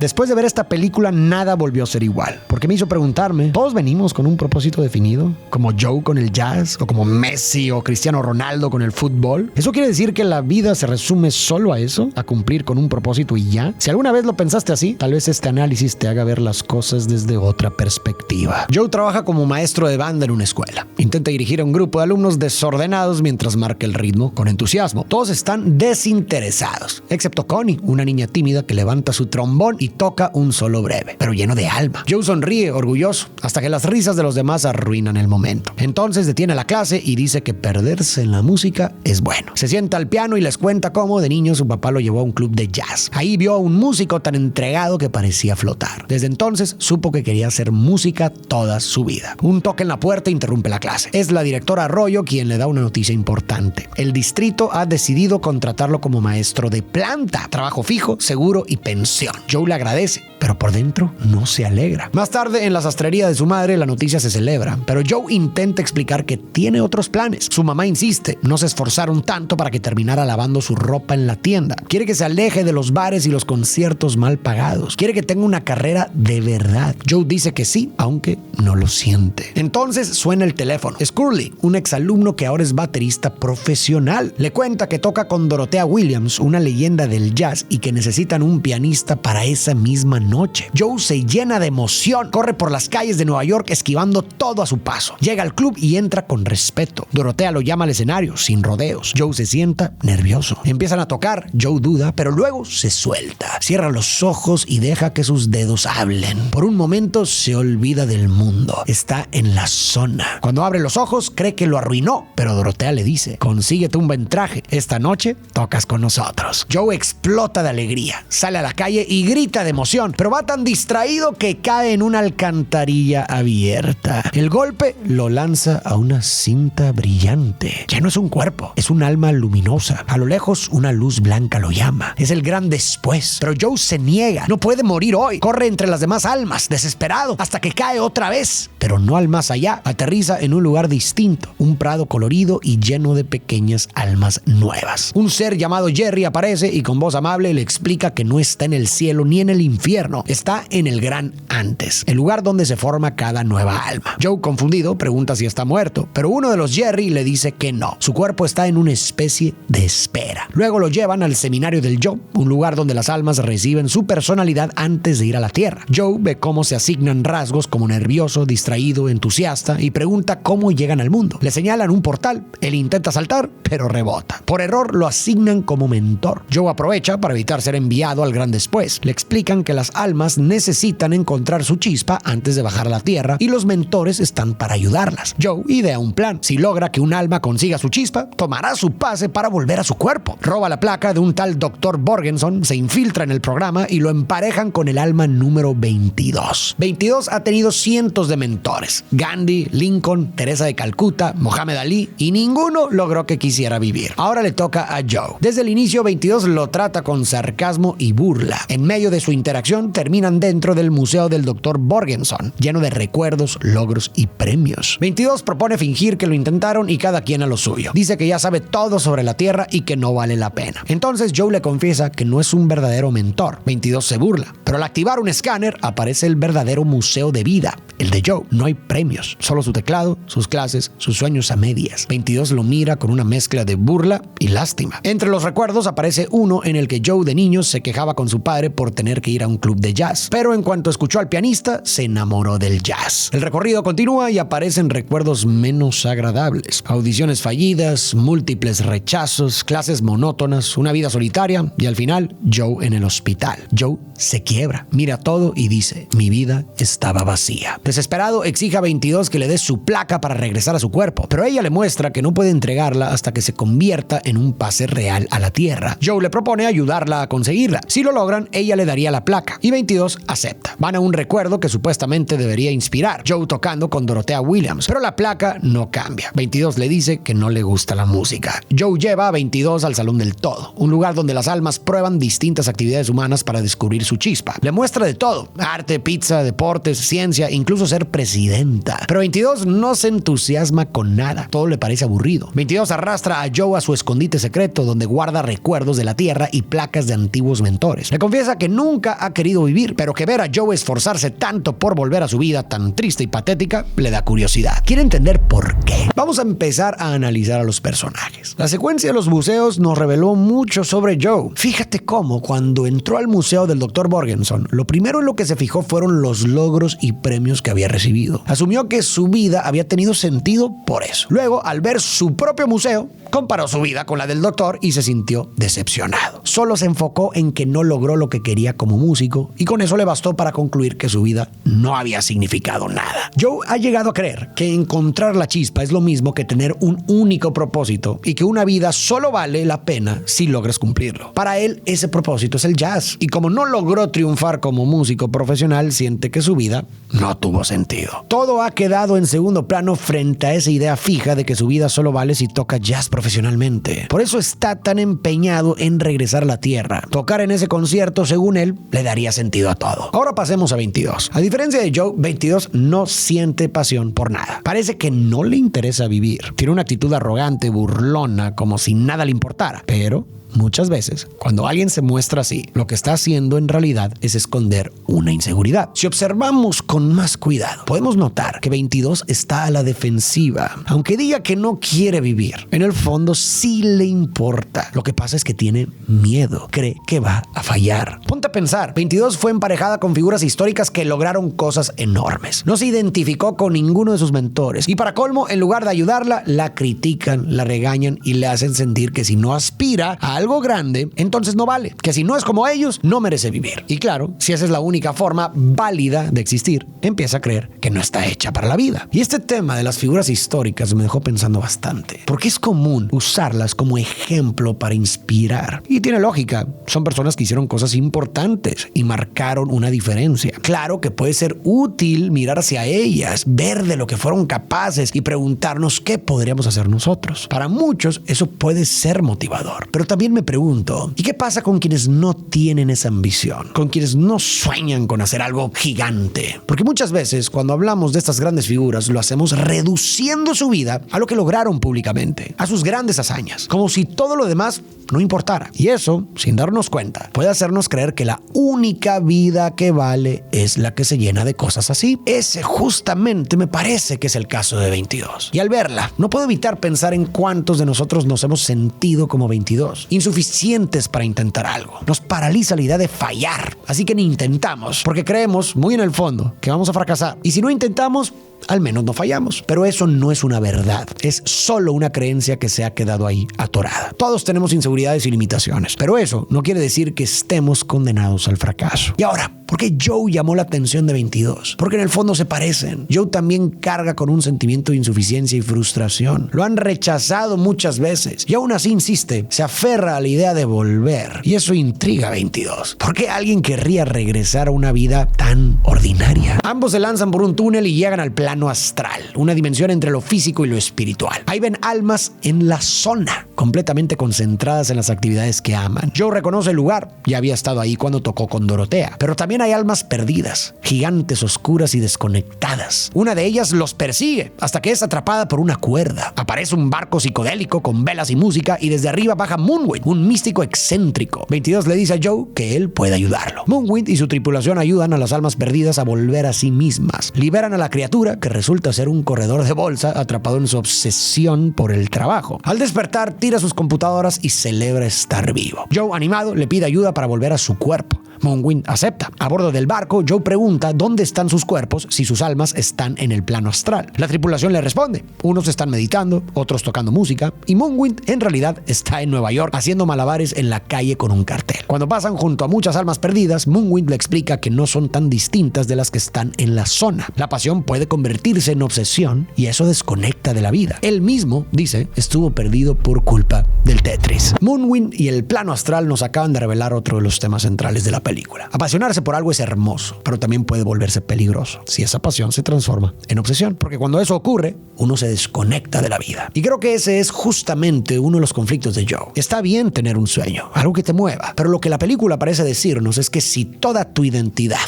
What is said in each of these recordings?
Después de ver esta película, nada volvió a ser igual, porque me hizo preguntarme, ¿todos venimos con un propósito definido? ¿Como Joe con el jazz? ¿O como Messi o Cristiano Ronaldo con el fútbol? ¿Eso quiere decir que la vida se resume solo a eso? ¿A cumplir con un propósito y ya? Si alguna vez lo pensaste así, tal vez este análisis te haga ver las cosas desde otra perspectiva. Joe trabaja como maestro de banda en una escuela. Intenta dirigir a un grupo de alumnos desordenados mientras marca el ritmo con entusiasmo. Todos están desinteresados, excepto Connie, una niña tímida que levanta su trombón y toca un solo breve, pero lleno de alma. Joe sonríe, orgulloso, hasta que las risas de los demás arruinan el momento. Entonces detiene la clase y dice que perderse en la música es bueno. Se sienta al piano y les cuenta cómo de niño su papá lo llevó a un club de jazz. Ahí vio a un músico tan entregado que parecía flotar. Desde entonces supo que quería hacer música toda su vida. Un toque en la puerta interrumpe la clase. Es la directora Arroyo quien le da una noticia importante. El distrito ha decidido contratarlo como maestro de planta. Trabajo fijo, seguro y pensión. Joe le agradece, pero por dentro no se alegra. Más tarde, en la sastrería de su madre, la noticia se celebra, pero Joe intenta explicar que tiene otros planes. Su mamá insiste, no se esforzaron tanto para que terminara lavando su ropa en la tienda. Quiere que se aleje de los bares y los conciertos mal pagados. Quiere que tenga una carrera de verdad. Joe dice que sí, aunque no lo siente. Entonces suena el teléfono. Es Curly, un exalumno que ahora es baterista profesional. Le cuenta que toca con Dorothea Williams, una leyenda del jazz, y que necesitan un pianista para esa misma noche. Joe se llena de emoción, corre por las calles de Nueva York esquivando todo a su paso. Llega al club y entra con respeto. Dorothea lo llama al escenario, sin rodeos. Joe se sienta nervioso. Empiezan a tocar, Joe duda, pero luego se suelta. Cierra los ojos y deja que sus dedos hablen. Por un momento se olvida del mundo. Está en la zona. Cuando abre los ojos, cree que lo arruinó, pero Dorothea le dice, consíguete un buen traje. Esta noche tocas con nosotros. Joe explota de alegría. Sale a la calle y grita de emoción, pero va tan distraído que cae en una alcantarilla abierta. El golpe lo lanza a una cinta brillante. Ya no es un cuerpo, es un alma luminosa. A lo lejos, una luz blanca lo llama. Es el gran después. Pero Joe se niega. No puede morir hoy. Corre entre las demás almas, desesperado, hasta que cae otra vez. Pero no al más allá. Aterriza en un lugar distinto. Un prado colorido y lleno de pequeñas almas nuevas. Un ser llamado Jerry aparece y con voz amable le explica que no está en el cielo ni en el infierno. Está en el gran antes, el lugar donde se forma cada nueva alma. Joe, confundido, pregunta si está muerto, pero uno de los Jerry le dice que no. Su cuerpo está en una especie de espera. Luego lo llevan al seminario del Yo, un lugar donde las almas reciben su personalidad antes de ir a la tierra. Joe ve cómo se asignan rasgos como nervioso, distraído, entusiasta y pregunta cómo llegan al mundo. Le señalan un portal. Él intenta saltar, pero rebota. Por error lo asignan como mentor. Joe aprovecha para evitar ser enviado al gran después. Le explican que las almas necesitan encontrar su chispa antes de bajar a la tierra y los mentores están para ayudarlas. Joe idea un plan. Si logra que un alma consiga su chispa, tomará su pase para volver a su cuerpo. Roba la placa de un tal Dr. Borgenson, se infiltra en el programa y lo emparejan con el alma número 22. 22 ha tenido cientos de mentores. Gandhi, Lincoln, Teresa de Calcuta, Mohamed Ali, y ninguno logró que quisiera vivir. Ahora le toca a Joe. Desde el inicio, 22 lo trata con sarcasmo y burla. En medio de su interacción, terminan dentro del museo del Dr. Borgenson, lleno de recuerdos, logros y premios. 22 propone fingir que lo intentaron y cada quien a lo suyo. Dice que ya sabe todo sobre la Tierra y que no vale la pena. Entonces Joe le confiesa que no es un verdadero mentor. 22 se burla, pero al activar un escáner aparece el verdadero museo de vida, el de Joe. No hay premios, solo su teclado, sus clases, sus sueños a medias. 22 lo mira con una mezcla de burla y lástima. Entre los recuerdos aparece uno en el que Joe de niño se quejaba con su padre por tener que ir a un club de jazz, pero en cuanto escuchó al pianista se enamoró del jazz. El recorrido continúa y aparecen recuerdos menos agradables: audiciones fallidas, múltiples rechazos, clases monótonas, una vida solitaria y al final Joe en el hospital. Joe se quiebra, mira todo y dice: mi vida estaba vacía. Desesperado exige a 22 que le dé su placa para regresar a su cuerpo, pero ella le muestra que no puede entregarla hasta que se convierta en un pase real a la Tierra. Joe le propone ayudarla a conseguirla. Si lo logran, ella le daría la placa y 22 acepta. Van a un recuerdo que supuestamente debería inspirar: Joe tocando con Dorothea Williams, pero la placa no cambia. 22 le dice que no le gusta la música. Joe lleva a 22 al Salón del Todo, un lugar donde las almas prueban distintas actividades humanas para descubrir su chispa. Le muestra de todo: arte, pizza, deportes, ciencia, incluso incluso ser presidenta. Pero 22 no se entusiasma con nada, todo le parece aburrido. 22 arrastra a Joe a su escondite secreto donde guarda recuerdos de la Tierra y placas de antiguos mentores. Le confiesa que nunca ha querido vivir, pero que ver a Joe esforzarse tanto por volver a su vida tan triste y patética le da curiosidad. Quiere entender por qué. Vamos a empezar a analizar a los personajes. La secuencia de los museos nos reveló mucho sobre Joe. Fíjate cómo cuando entró al museo del Dr. Borgenson, lo primero en lo que se fijó fueron los logros y premios que había recibido. Asumió que su vida había tenido sentido por eso. Luego, al ver su propio museo, comparó su vida con la del doctor y se sintió decepcionado. Solo se enfocó en que no logró lo que quería como músico y con eso le bastó para concluir que su vida no había significado nada. Joe ha llegado a creer que encontrar la chispa es lo mismo que tener un único propósito y que una vida solo vale la pena si logras cumplirlo. Para él, ese propósito es el jazz y como no logró triunfar como músico profesional, siente que su vida no tuvo sentido. Todo ha quedado en segundo plano frente a esa idea fija de que su vida solo vale si toca jazz profesionalmente. Por eso está tan empeñado en regresar a la Tierra. Tocar en ese concierto, según él, le daría sentido a todo. Ahora pasemos a 22. A diferencia de Joe, 22 no siente pasión por nada. Parece que no le interesa vivir. Tiene una actitud arrogante, burlona, como si nada le importara. Pero muchas veces, cuando alguien se muestra así, lo que está haciendo en realidad es esconder una inseguridad. Si observamos con más cuidado, podemos notar que 22 está a la defensiva. Aunque diga que no quiere vivir, en el fondo sí le importa. Lo que pasa es que tiene miedo. Cree que va a fallar. Ponte a pensar, 22 fue emparejada con figuras históricas que lograron cosas enormes. No se identificó con ninguno de sus mentores. Y para colmo, en lugar de ayudarla, la critican, la regañan y le hacen sentir que si no aspira a algo grande, entonces no vale, que si no es como ellos, no merece vivir. Y claro, si esa es la única forma válida de existir, empieza a creer que no está hecha para la vida. Y este tema de las figuras históricas me dejó pensando bastante, porque es común usarlas como ejemplo para inspirar. Y tiene lógica, son personas que hicieron cosas importantes y marcaron una diferencia. Claro que puede ser útil mirar hacia ellas, ver de lo que fueron capaces y preguntarnos qué podríamos hacer nosotros. Para muchos eso puede ser motivador, pero también me pregunto, ¿y qué pasa con quienes no tienen esa ambición? Con quienes no sueñan con hacer algo gigante. Porque muchas veces cuando hablamos de estas grandes figuras lo hacemos reduciendo su vida a lo que lograron públicamente, a sus grandes hazañas, como si todo lo demás no importara. Y eso, sin darnos cuenta, puede hacernos creer que la única vida que vale es la que se llena de cosas así. Ese justamente me parece que es el caso de 22. Y al verla, no puedo evitar pensar en cuántos de nosotros nos hemos sentido como 22, insuficientes para intentar algo. Nos paraliza la idea de fallar, así que ni intentamos, porque creemos muy en el fondo que vamos a fracasar. Y si no intentamos, al menos no fallamos. Pero eso no es una verdad, es solo una creencia que se ha quedado ahí atorada. Todos tenemos inseguridades y limitaciones, pero eso no quiere decir que estemos condenados al fracaso. Y ahora, ¿por qué Joe llamó la atención de 22? Porque en el fondo se parecen. Joe también carga con un sentimiento de insuficiencia y frustración. Lo han rechazado muchas veces y aún así insiste, se aferra a la idea de volver. Y eso intriga a 22. ¿Por qué alguien querría regresar a una vida tan ordinaria? Ambos se lanzan por un túnel y llegan al plano astral, una dimensión entre lo físico y lo espiritual. Ahí ven almas en la zona, completamente concentradas en las actividades que aman. Joe reconoce el lugar, ya había estado ahí cuando tocó con Dorotea, pero también hay almas perdidas, gigantes, oscuras y desconectadas. Una de ellas los persigue hasta que es atrapada por una cuerda. Aparece un barco psicodélico con velas y música y desde arriba baja Moonwind, un místico excéntrico. 22 le dice a Joe que él puede ayudarlo. Moonwind y su tripulación ayudan a las almas perdidas a volver a sí mismas. Liberan a la criatura que resulta ser un corredor de bolsa atrapado en su obsesión por el trabajo. Al despertar, tira sus computadoras y celebra estar vivo. Joe, animado, le pide ayuda para volver a su cuerpo. Moonwind acepta. A bordo del barco, Joe pregunta dónde están sus cuerpos si sus almas están en el plano astral. La tripulación le responde. Unos están meditando, otros tocando música, y Moonwind en realidad está en Nueva York haciendo malabares en la calle con un cartel. Cuando pasan junto a muchas almas perdidas, Moonwind le explica que no son tan distintas de las que están en la zona. La pasión puede convertirse en obsesión y eso desconecta de la vida. Él mismo, dice, estuvo perdido por culpa del Tetris. Moonwind y el plano astral nos acaban de revelar otro de los temas centrales de la película. Apasionarse por algo es hermoso, pero también puede volverse peligroso si esa pasión se transforma en obsesión, porque cuando eso ocurre, uno se desconecta de la vida. Y creo que ese es justamente uno de los conflictos de Joe. Está bien tener un sueño, algo que te mueva, pero lo que la película parece decirnos es que si toda tu identidad,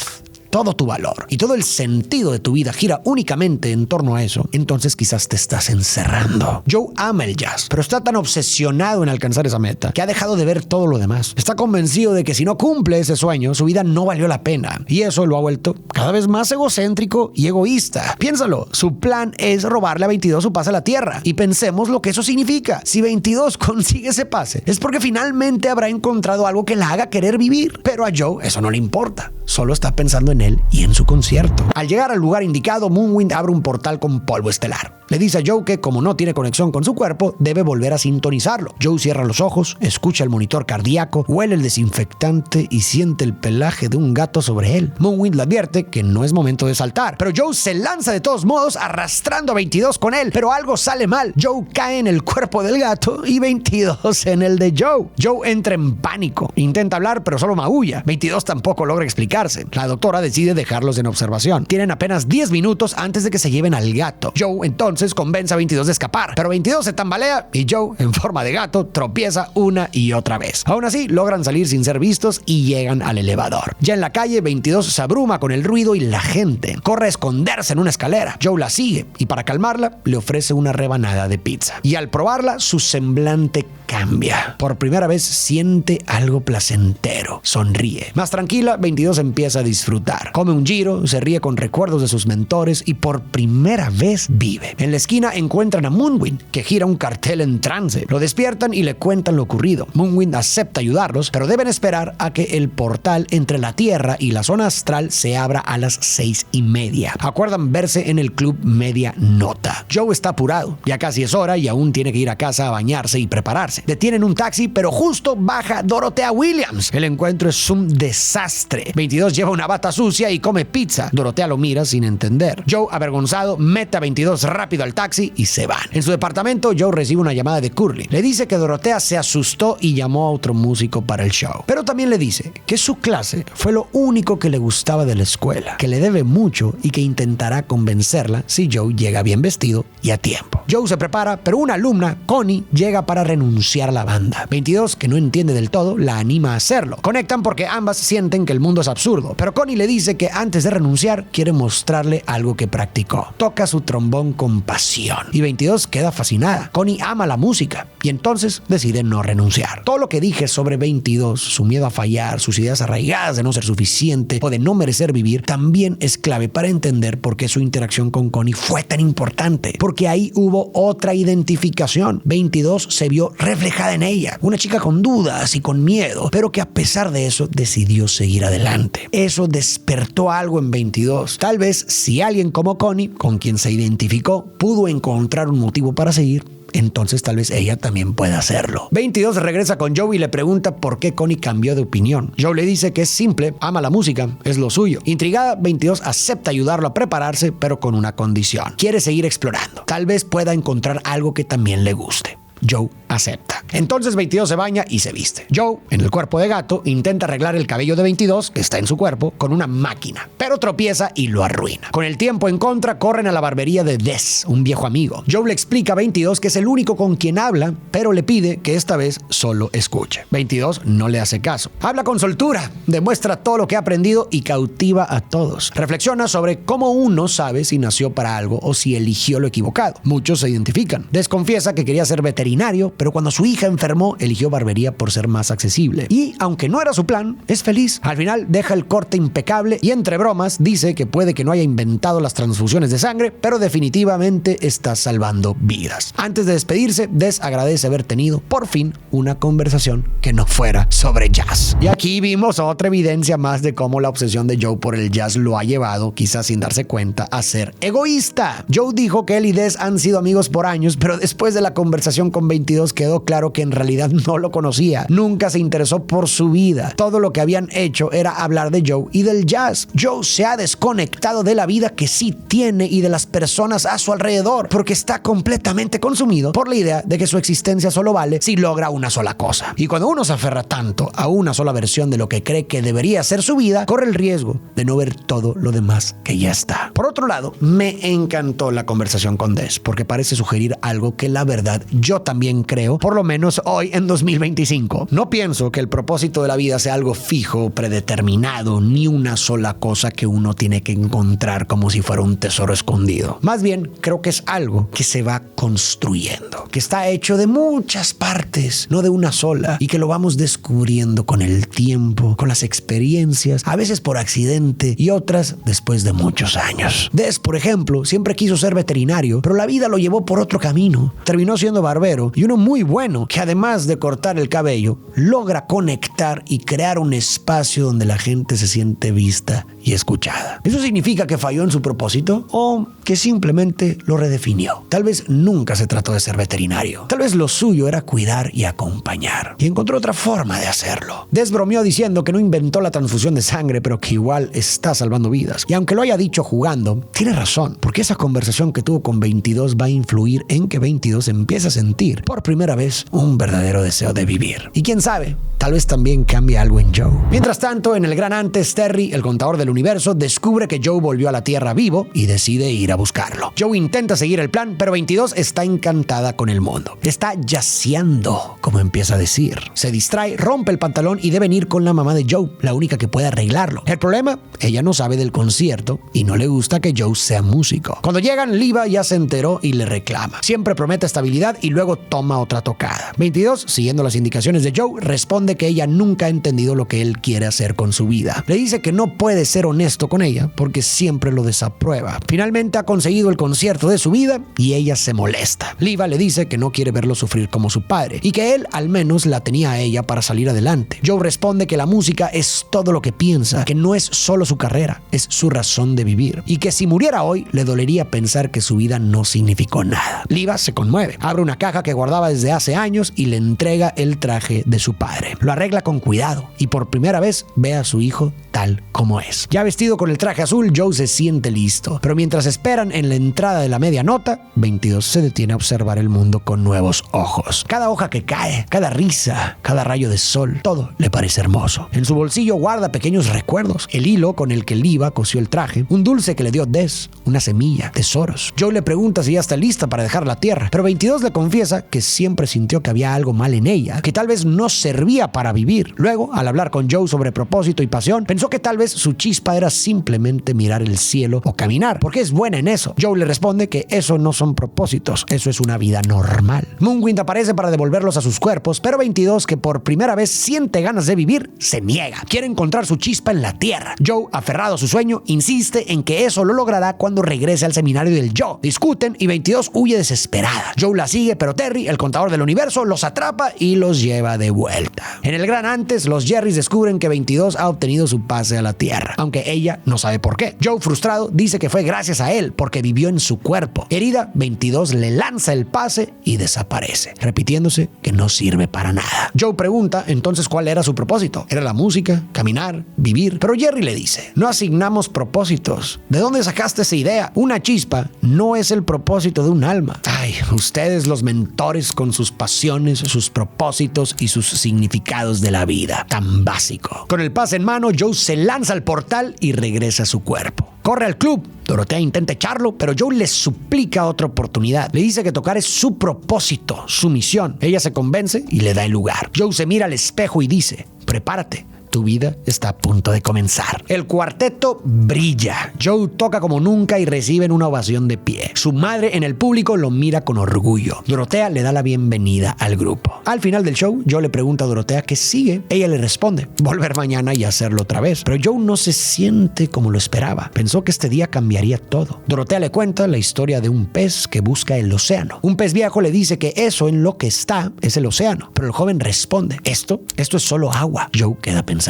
todo tu valor y todo el sentido de tu vida gira únicamente en torno a eso, entonces quizás te estás encerrando. Joe ama el jazz, pero está tan obsesionado en alcanzar esa meta que ha dejado de ver todo lo demás. Está convencido de que si no cumple ese sueño, su vida no valió la pena. Y eso lo ha vuelto cada vez más egocéntrico y egoísta. Piénsalo, su plan es robarle a 22 su pase a la Tierra. Y pensemos lo que eso significa. Si 22 consigue ese pase, es porque finalmente habrá encontrado algo que la haga querer vivir. Pero a Joe eso no le importa. Solo está pensando en él y en su concierto. Al llegar al lugar indicado, Moonwind abre un portal con polvo estelar. Le dice a Joe que como no tiene conexión con su cuerpo, debe volver a sintonizarlo. Joe cierra los ojos, escucha el monitor cardíaco, huele el desinfectante y siente el pelaje de un gato sobre él. Moonwind le advierte que no es momento de saltar, pero Joe se lanza de todos modos arrastrando a 22 con él, pero algo sale mal. Joe cae en el cuerpo del gato y 22 en el de Joe. Joe entra en pánico, intenta hablar pero solo maulla. 22 tampoco logra explicarse. La doctora decide dejarlos en observación. Tienen apenas 10 minutos antes de que se lleven al gato. Joe entonces convence a 22 de escapar, pero 22 se tambalea y Joe, en forma de gato, tropieza una y otra vez. Aún así, logran salir sin ser vistos y llegan al elevador. Ya en la calle, 22 se abruma con el ruido y la gente. Corre a esconderse en una escalera. Joe la sigue y para calmarla, le ofrece una rebanada de pizza. Y al probarla, su semblante cambia. Por primera vez siente algo placentero. Sonríe. Más tranquila, 22 empieza a disfrutar. Come un giro, se ríe con recuerdos de sus mentores y por primera vez vive. En la esquina encuentran a Moonwind, que gira un cartel en trance. Lo despiertan y le cuentan lo ocurrido. Moonwind acepta ayudarlos, pero deben esperar a que el portal entre la Tierra y la zona astral se abra a las 6:30. Acuerdan verse en el club Media Nota. Joe está apurado. Ya casi es hora y aún tiene que ir a casa a bañarse y prepararse. Detienen un taxi, pero justo baja Dorothea Williams. El encuentro es un desastre. 22 lleva una bata sucia y come pizza. Dorothea lo mira sin entender. Joe, avergonzado, mete a 22 rápido al taxi y se van. En su departamento, Joe recibe una llamada de Curly. Le dice que Dorothea se asustó y llamó a otro músico para el show. Pero también le dice que su clase fue lo único que le gustaba de la escuela, que le debe mucho y que intentará convencerla si Joe llega bien vestido y a tiempo. Joe se prepara, pero una alumna, Connie, llega para renunciar a la banda. 22, que no entiende del todo, la anima a hacerlo. Conectan porque ambas sienten que el mundo es absurdo, pero Connie le dice que antes de renunciar quiere mostrarle algo que practicó. Toca su trombón con pasión y 22 queda fascinada. Connie ama la música y entonces decide no renunciar. Todo lo que dije sobre 22, su miedo a fallar, sus ideas arraigadas de no ser suficiente o de no merecer vivir, también es clave para entender por qué su interacción con Connie fue tan importante, porque ahí hubo otra identificación. 22 se vio reflejada en ella, una chica con dudas y con miedo, pero que a pesar de eso decidió seguir adelante. Eso despertó algo en 22. Tal vez si alguien como Connie, con quien se identificó, pudo encontrar un motivo para seguir, entonces tal vez ella también pueda hacerlo. 22 regresa con Joe y le pregunta por qué Connie cambió de opinión. Joe le dice que es simple, ama la música, es lo suyo. Intrigada, 22 acepta ayudarlo a prepararse, pero con una condición. Quiere seguir explorando. Tal vez pueda encontrar algo que también le guste. Joe acepta. Entonces 22 se baña y se viste. Joe, en el cuerpo de gato, intenta arreglar el cabello de 22, que está en su cuerpo, con una máquina, pero tropieza y lo arruina. Con el tiempo en contra, corren a la barbería de Des, un viejo amigo. Joe le explica a 22 que es el único con quien habla, pero le pide que esta vez solo escuche. 22 no le hace caso. Habla con soltura, demuestra todo lo que ha aprendido y cautiva a todos. Reflexiona sobre cómo uno sabe si nació para algo o si eligió lo equivocado. Muchos se identifican. Des confiesa que quería ser veterinario, pero cuando su hija enfermó, eligió barbería por ser más accesible. Y, aunque no era su plan, es feliz. Al final, deja el corte impecable y, entre bromas, dice que puede que no haya inventado las transfusiones de sangre, pero definitivamente está salvando vidas. Antes de despedirse, Des agradece haber tenido, por fin, una conversación que no fuera sobre jazz. Y aquí vimos otra evidencia más de cómo la obsesión de Joe por el jazz lo ha llevado, quizás sin darse cuenta, a ser egoísta. Joe dijo que él y Des han sido amigos por años, pero después de la conversación con 22 quedó claro que en realidad no lo conocía. Nunca se interesó por su vida. Todo lo que habían hecho era hablar de Joe y del jazz. Joe se ha desconectado de la vida que sí tiene y de las personas a su alrededor, porque está completamente consumido por la idea de que su existencia solo vale si logra una sola cosa. Y cuando uno se aferra tanto a una sola versión de lo que cree que debería ser su vida, corre el riesgo de no ver todo lo demás que ya está. Por otro lado, me encantó la conversación con Des, porque parece sugerir algo que la verdad yo también creo, por lo menos hoy en 2025. No pienso que el propósito de la vida sea algo fijo, predeterminado, ni una sola cosa que uno tiene que encontrar como si fuera un tesoro escondido. Más bien, creo que es algo que se va construyendo, que está hecho de muchas partes, no de una sola, y que lo vamos descubriendo con el tiempo, con las experiencias, a veces por accidente y otras después de muchos años. Des, por ejemplo, siempre quiso ser veterinario, pero la vida lo llevó por otro camino. Terminó siendo barbero, y uno muy bueno, que además de cortar el cabello, logra conectar y crear un espacio donde la gente se siente vista y escuchada. ¿Eso significa que falló en su propósito o que simplemente lo redefinió? Tal vez nunca se trató de ser veterinario. Tal vez lo suyo era cuidar y acompañar. Y encontró otra forma de hacerlo. Des bromeó diciendo que no inventó la transfusión de sangre, pero que igual está salvando vidas. Y aunque lo haya dicho jugando, tiene razón, porque esa conversación que tuvo con 22 va a influir en que 22 empiece a sentir por primera vez un verdadero deseo de vivir. Y quién sabe, tal vez también cambie algo en Joe. Mientras tanto, en el gran antes, Terry, el contador del universo, descubre que Joe volvió a la Tierra vivo y decide ir a buscarlo. Joe intenta seguir el plan, pero 22 está encantada con el mundo. Está yaceando, como empieza a decir. Se distrae, rompe el pantalón y deben ir con la mamá de Joe, la única que puede arreglarlo. El problema, ella no sabe del concierto y no le gusta que Joe sea músico. Cuando llegan, Liva ya se enteró y le reclama. Siempre promete estabilidad y luego toma otra tocada. 22, siguiendo las indicaciones de Joe, responde que ella nunca ha entendido lo que él quiere hacer con su vida. Le dice que no puede ser honesto con ella porque siempre lo desaprueba. Finalmente ha conseguido el concierto de su vida y ella se molesta. Liva le dice que no quiere verlo sufrir como su padre y que él al menos la tenía a ella para salir adelante. Joe responde que la música es todo lo que piensa, que no es solo su carrera, es su razón de vivir y que si muriera hoy le dolería pensar que su vida no significó nada. Liva se conmueve, abre una caja que guardaba desde hace años y le entrega el traje de su padre. Lo arregla con cuidado y por primera vez ve a su hijo tal como es. Ya vestido con el traje azul, Joe se siente listo, pero mientras esperan en la entrada de la media nota, 22 se detiene a observar el mundo con nuevos ojos. Cada hoja que cae, cada risa, cada rayo de sol, todo le parece hermoso. En su bolsillo guarda pequeños recuerdos, el hilo con el que Liva cosió el traje, un dulce que le dio Des, una semilla, tesoros. Joe le pregunta si ya está lista para dejar la tierra, pero 22 le confiesa que siempre sintió que había algo mal en ella, que tal vez no servía para vivir. Luego, al hablar con Joe sobre propósito y pasión, pensó que tal vez su chispa era simplemente mirar el cielo o caminar, porque es buena en eso. Joe le responde que eso no son propósitos, eso es una vida normal. Moonwind aparece para devolverlos a sus cuerpos, pero 22, que por primera vez siente ganas de vivir, se niega. Quiere encontrar su chispa en la tierra. Joe, aferrado a su sueño, insiste en que eso lo logrará cuando regrese al seminario del yo. Discuten y 22 huye desesperada. Joe la sigue, pero Terry, el contador del universo, los atrapa y los lleva de vuelta. En el gran antes, los Jerrys descubren que 22 ha obtenido su pase a la tierra, aunque ella no sabe por qué. Joe, frustrado, dice que fue gracias a él, porque vivió en su cuerpo. Herida, 22 le lanza el pase y desaparece, repitiéndose que no sirve para nada. Joe pregunta entonces cuál era su propósito. ¿Era la música, caminar, vivir? Pero Jerry le dice, no asignamos propósitos. ¿De dónde sacaste esa idea? Una chispa no es el propósito de un alma. Ay, ustedes los mentores con sus pasiones, sus propósitos y sus significados de la vida. Tan básico. Con el pase en mano, Joe se lanza al portal y regresa a su cuerpo. Corre al club. Dorotea intenta echarlo, pero Joe le suplica otra oportunidad. Le dice que tocar es su propósito, su misión. Ella se convence y le da el lugar. Joe se mira al espejo y dice, prepárate. Tu vida está a punto de comenzar. El cuarteto brilla. Joe toca como nunca y reciben una ovación de pie. Su madre en el público lo mira con orgullo. Dorotea le da la bienvenida al grupo. Al final del show, Joe le pregunta a Dorotea qué sigue. Ella le responde, volver mañana y hacerlo otra vez. Pero Joe no se siente como lo esperaba. Pensó que este día cambiaría todo. Dorotea le cuenta la historia de un pez que busca el océano. Un pez viejo le dice que eso en lo que está es el océano. Pero el joven responde, esto es solo agua. Joe queda pensativo.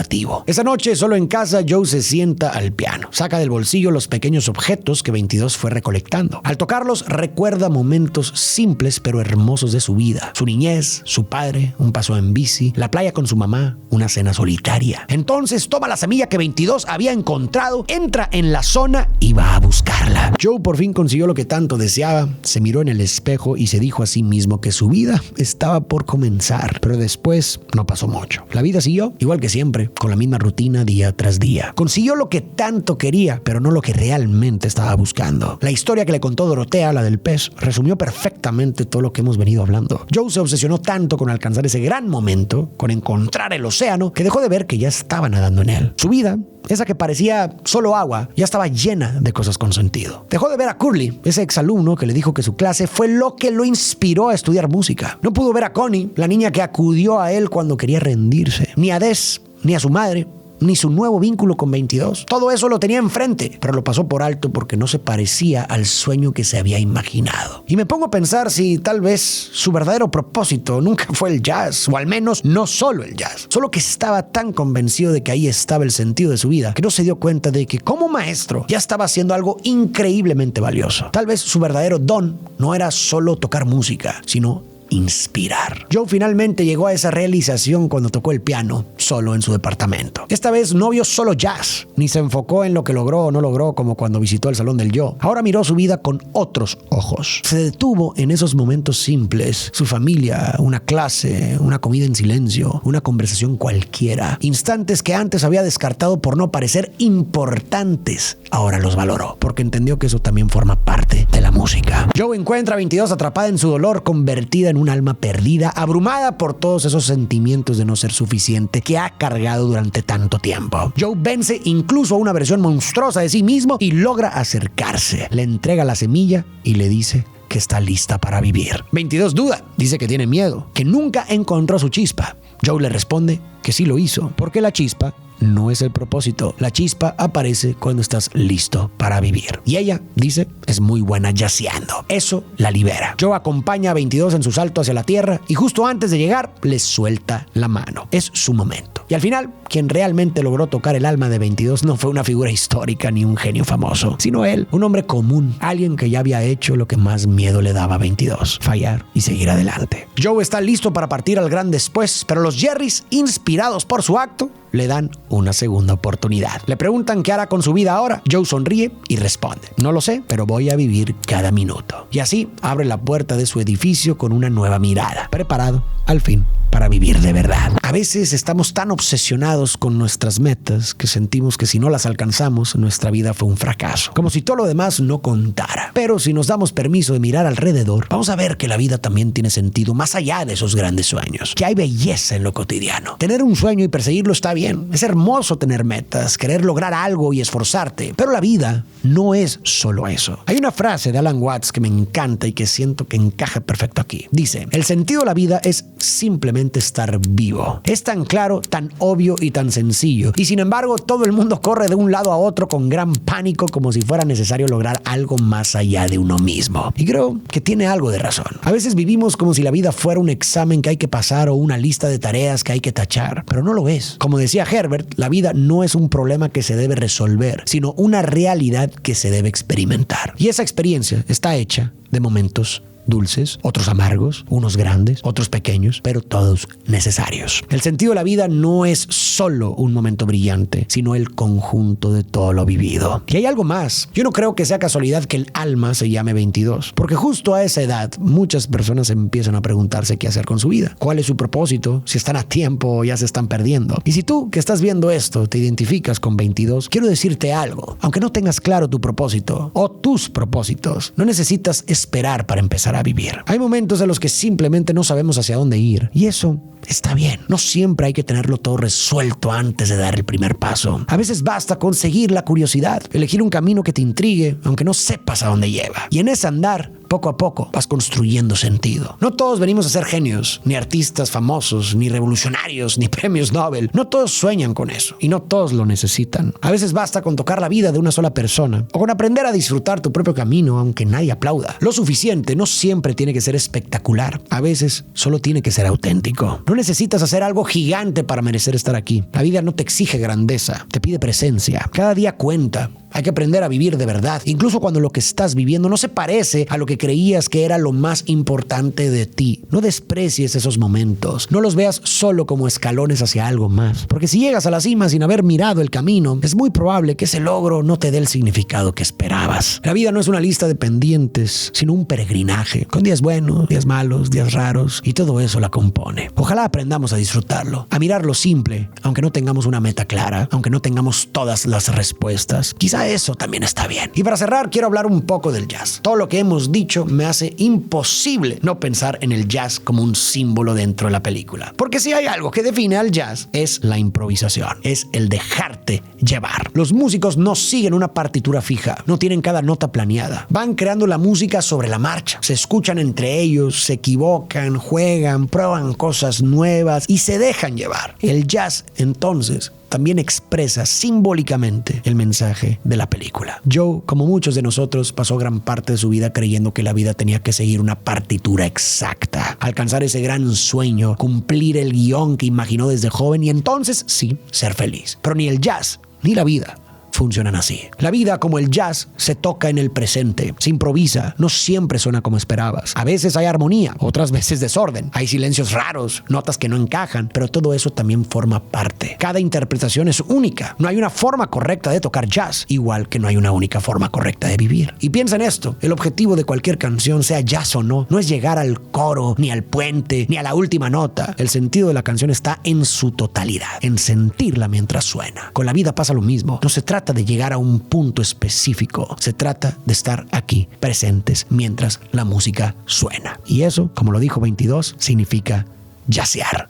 Esa noche, solo en casa, Joe se sienta al piano. Saca del bolsillo los pequeños objetos que 22 fue recolectando. Al tocarlos, recuerda momentos simples pero hermosos de su vida. Su niñez, su padre, un paseo en bici, la playa con su mamá, una cena solitaria. Entonces toma la semilla que 22 había encontrado, entra en la zona y va a buscarla. Joe por fin consiguió lo que tanto deseaba. Se miró en el espejo y se dijo a sí mismo que su vida estaba por comenzar. Pero después no pasó mucho. La vida siguió igual que siempre. siempre con la misma rutina día tras día. Consiguió lo que tanto quería, pero no lo que realmente estaba buscando. La historia que le contó Dorotea, la del pez, resumió perfectamente todo lo que hemos venido hablando. Joe se obsesionó tanto con alcanzar ese gran momento, con encontrar el océano, que dejó de ver que ya estaba nadando en él. Su vida, esa que parecía solo agua, ya estaba llena de cosas con sentido. Dejó de ver a Curly, ese exalumno que le dijo que su clase fue lo que lo inspiró a estudiar música. No pudo ver a Connie, la niña que acudió a él cuando quería rendirse. Ni a Des, ni a su madre, ni su nuevo vínculo con 22. Todo eso lo tenía enfrente, pero lo pasó por alto porque no se parecía al sueño que se había imaginado. Y me pongo a pensar si tal vez su verdadero propósito nunca fue el jazz, o al menos no solo el jazz. Solo que estaba tan convencido de que ahí estaba el sentido de su vida, que no se dio cuenta de que como maestro ya estaba haciendo algo increíblemente valioso. Tal vez su verdadero don no era solo tocar música, sino inspirar. Joe finalmente llegó a esa realización cuando tocó el piano solo en su departamento. Esta vez no vio solo jazz, ni se enfocó en lo que logró o no logró como cuando visitó el Salón del Yo. Ahora miró su vida con otros ojos. Se detuvo en esos momentos simples, su familia, una clase, una comida en silencio, una conversación cualquiera. Instantes que antes había descartado por no parecer importantes, ahora los valoró, porque entendió que eso también forma parte de la música. Joe encuentra a 22 atrapada en su dolor, convertida en un alma perdida, abrumada por todos esos sentimientos de no ser suficiente que ha cargado durante tanto tiempo. Joe vence incluso a una versión monstruosa de sí mismo y logra acercarse. Le entrega la semilla y le dice que está lista para vivir. 22 duda, dice que tiene miedo, que nunca encontró su chispa. Joe le responde que sí lo hizo, porque la chispa no es el propósito. La chispa aparece cuando estás listo para vivir. Y ella, dice, es muy buena jazzeando. Eso la libera. Joe acompaña a 22 en su salto hacia la tierra y justo antes de llegar, le suelta la mano. Es su momento. Y al final, quien realmente logró tocar el alma de 22 no fue una figura histórica ni un genio famoso, sino él, un hombre común, alguien que ya había hecho lo que más miedo le daba a 22, fallar y seguir adelante. Joe está listo para partir al gran después, pero los Jerrys, inspirados por su acto, le dan una segunda oportunidad. Le preguntan qué hará con su vida ahora. Joe sonríe y responde: no lo sé, pero voy a vivir cada minuto. Y así abre la puerta de su edificio con una nueva mirada, preparado al fin para vivir de verdad. A veces estamos tan obsesionados con nuestras metas que sentimos que si no las alcanzamos, nuestra vida fue un fracaso, como si todo lo demás no contara. Pero si nos damos permiso de mirar alrededor, vamos a ver que la vida también tiene sentido más allá de esos grandes sueños, que hay belleza en lo cotidiano. Tener un sueño y perseguirlo está bien. Es hermoso tener metas, querer lograr algo y esforzarte, pero la vida no es solo eso. Hay una frase de Alan Watts que me encanta y que siento que encaja perfecto aquí. Dice: el sentido de la vida es simplemente estar vivo. Es tan claro, tan obvio y tan sencillo. Y sin embargo, todo el mundo corre de un lado a otro con gran pánico, como si fuera necesario lograr algo más allá de uno mismo. Y creo que tiene algo de razón. A veces vivimos como si la vida fuera un examen que hay que pasar o una lista de tareas que hay que tachar, pero no lo es. Como decía Herbert, la vida no es un problema que se debe resolver, sino una realidad que se debe experimentar. Y esa experiencia está hecha de momentos dulces, otros amargos, unos grandes, otros pequeños, pero todos necesarios. El sentido de la vida no es solo un momento brillante, sino el conjunto de todo lo vivido. Y hay algo más. Yo no creo que sea casualidad que el alma se llame 22, porque justo a esa edad muchas personas empiezan a preguntarse qué hacer con su vida, cuál es su propósito, si están a tiempo o ya se están perdiendo. Y si tú que estás viendo esto te identificas con 22, quiero decirte algo. Aunque no tengas claro tu propósito o tus propósitos, no necesitas esperar para empezar a vivir. Hay momentos en los que simplemente no sabemos hacia dónde ir, y eso está bien. No siempre hay que tenerlo todo resuelto antes de dar el primer paso. A veces basta con seguir la curiosidad, elegir un camino que te intrigue, aunque no sepas a dónde lleva. Y en ese andar, poco a poco, vas construyendo sentido. No todos venimos a ser genios, ni artistas famosos, ni revolucionarios, ni premios Nobel. No todos sueñan con eso, y no todos lo necesitan. A veces basta con tocar la vida de una sola persona, o con aprender a disfrutar tu propio camino, aunque nadie aplauda. Lo suficiente no siempre tiene que ser espectacular. A veces solo tiene que ser auténtico. No necesitas hacer algo gigante para merecer estar aquí. La vida no te exige grandeza, te pide presencia. Cada día cuenta. Hay que aprender a vivir de verdad, incluso cuando lo que estás viviendo no se parece a lo que creías que era lo más importante de ti. No desprecies esos momentos. No los veas solo como escalones hacia algo más. Porque si llegas a la cima sin haber mirado el camino, es muy probable que ese logro no te dé el significado que esperabas. La vida no es una lista de pendientes, sino un peregrinaje, con días buenos, días malos, días raros, y todo eso la compone. Ojalá aprendamos a disfrutarlo, a mirar lo simple, aunque no tengamos una meta clara, aunque no tengamos todas las respuestas. Quizá eso también está bien. Y para cerrar, quiero hablar un poco del jazz. Todo lo que hemos dicho me hace imposible no pensar en el jazz como un símbolo dentro de la película. Porque si hay algo que define al jazz, es la improvisación, es el dejarte llevar. Los músicos no siguen una partitura fija, no tienen cada nota planeada. Van creando la música sobre la marcha. Se escuchan entre ellos, se equivocan, juegan, prueban cosas nuevas y se dejan llevar. El jazz, entonces, también expresa simbólicamente el mensaje de la película. Joe, como muchos de nosotros, pasó gran parte de su vida creyendo que la vida tenía que seguir una partitura exacta, alcanzar ese gran sueño, cumplir el guión que imaginó desde joven y entonces, sí, ser feliz. Pero ni el jazz ni la vida funcionan así. La vida, como el jazz, se toca en el presente, se improvisa, no siempre suena como esperabas. A veces hay armonía, otras veces desorden. Hay silencios raros, notas que no encajan, pero todo eso también forma parte. Cada interpretación es única. No hay una forma correcta de tocar jazz, igual que no hay una única forma correcta de vivir. Y piensa en esto, el objetivo de cualquier canción, sea jazz o no es llegar al coro, ni al puente, ni a la última nota. El sentido de la canción está en su totalidad, en sentirla mientras suena. Con la vida pasa lo mismo. No se trata de llegar a un punto específico. Se trata de estar aquí, presentes, mientras la música suena. Y eso, como lo dijo 22, significa jazzear.